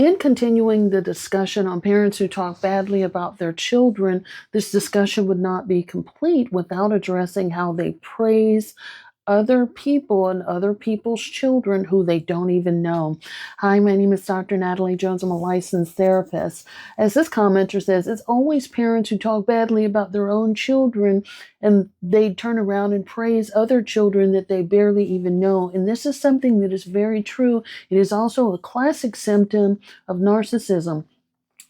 In continuing the discussion on parents who talk badly about their children, this discussion would not be complete without addressing how they praise other people and other people's children who they don't even know. Hi, my name is Dr. Natalie Jones. I'm a licensed therapist. As this commenter says, it's always parents who talk badly about their own children and they turn around and praise other children that they barely even know. And this is something that is very true. It is also a classic symptom of narcissism.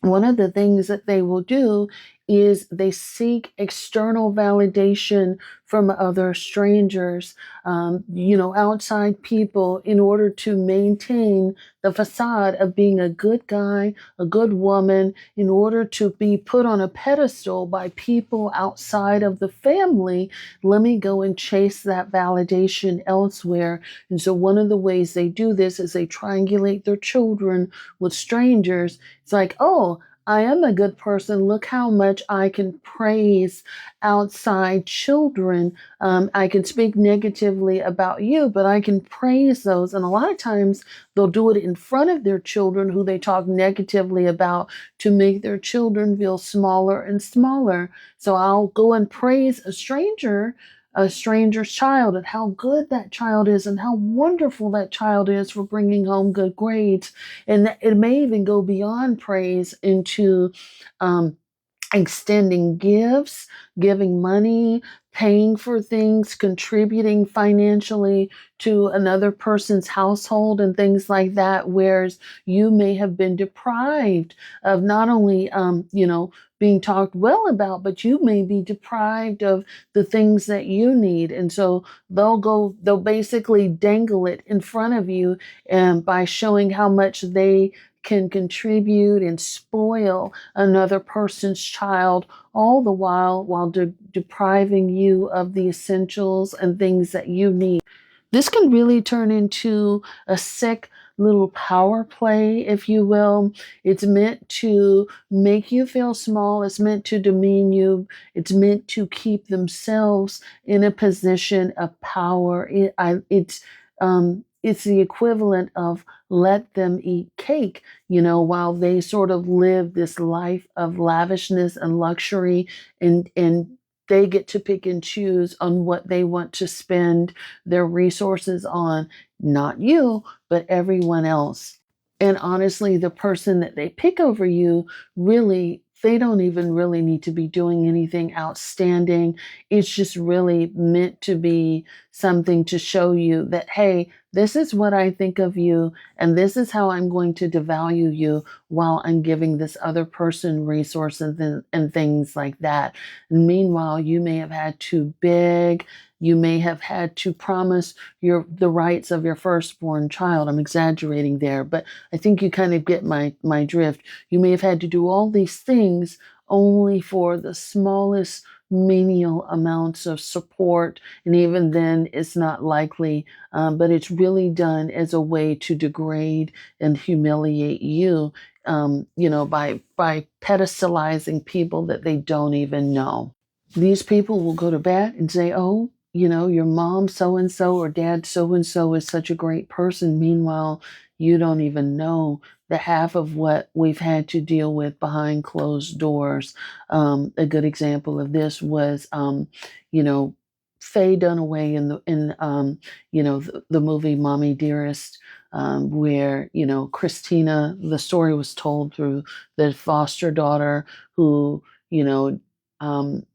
One of the things that they will do is they seek external validation from other strangers, outside people, in order to maintain the facade of being a good guy, a good woman, in order to be put on a pedestal by people outside of the family. Let me go and chase that validation elsewhere. And so one of the ways they do this is they triangulate their children with strangers. It's like, oh, I am a good person. Look how much I can praise outside children. I can speak negatively about you, but I can praise those. And a lot of times they'll do it in front of their children who they talk negatively about to make their children feel smaller and smaller. So I'll go and praise a stranger's child, and how good that child is and how wonderful that child is for bringing home good grades. And it may even go beyond praise into extending gifts, giving money, paying for things, contributing financially to another person's household and things like that, whereas you may have been deprived of not only, being talked well about, but you may be deprived of the things that you need. And so they'll basically dangle it in front of you, and by showing how much they can contribute and spoil another person's child, all the while depriving you of the essentials and things that you need. This can really turn into a sick little power play, if you will. It's meant to make you feel small. It's meant to demean you. It's meant to keep themselves in a position of power. It's the equivalent of let them eat cake, while they sort of live this life of lavishness and luxury, and they get to pick and choose on what they want to spend their resources on, not you, but everyone else. And honestly, the person that they pick over you, really, they don't even really need to be doing anything outstanding. It's just really meant to be something to show you that, hey, this is what I think of you, and this is how I'm going to devalue you while I'm giving this other person resources and things like that. And meanwhile, you may have had to beg, you may have had to promise the rights of your firstborn child. I'm exaggerating there, but I think you kind of get my drift. You may have had to do all these things only for the smallest menial amounts of support, and even then it's not likely, but it's really done as a way to degrade and humiliate you, by pedestalizing people that they don't even know. These people will go to bat and say, oh, your mom so and so or dad so and so is such a great person. Meanwhile, you don't even know the half of what we've had to deal with behind closed doors. A good example of this was, Faye Dunaway in the movie Mommy Dearest, where Christina, the story was told through the foster daughter who, um,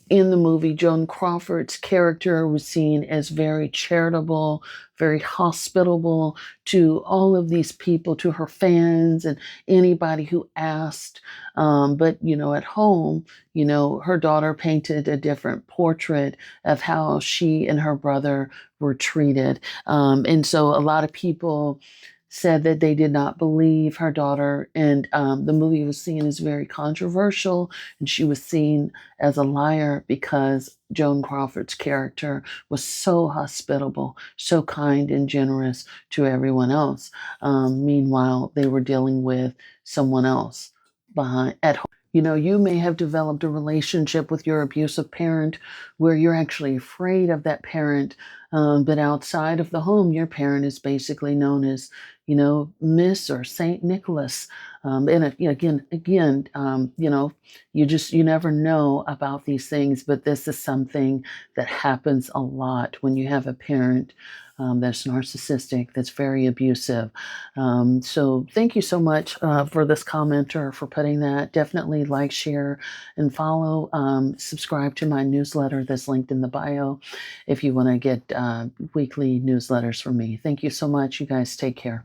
in the movie, Joan Crawford's character was seen as very charitable, very hospitable to all of these people, to her fans and anybody who asked. But, at home, her daughter painted a different portrait of how she and her brother were treated. And so a lot of people said that they did not believe her daughter, and the movie was seen as very controversial, and she was seen as a liar because Joan Crawford's character was so hospitable, so kind and generous to everyone else. Meanwhile, they were dealing with someone else at home. You know, you may have developed a relationship with your abusive parent where you're actually afraid of that parent, but outside of the home, your parent is basically known as, you know, Miss or Saint Nicholas. You know, again, you never know about these things, but this is something that happens a lot when you have a parent that's narcissistic, that's very abusive. So thank you so much for this commenter for putting that. Definitely like, share, and follow. Subscribe to my newsletter that's linked in the bio if you want to get weekly newsletters from me. Thank you so much. You guys take care.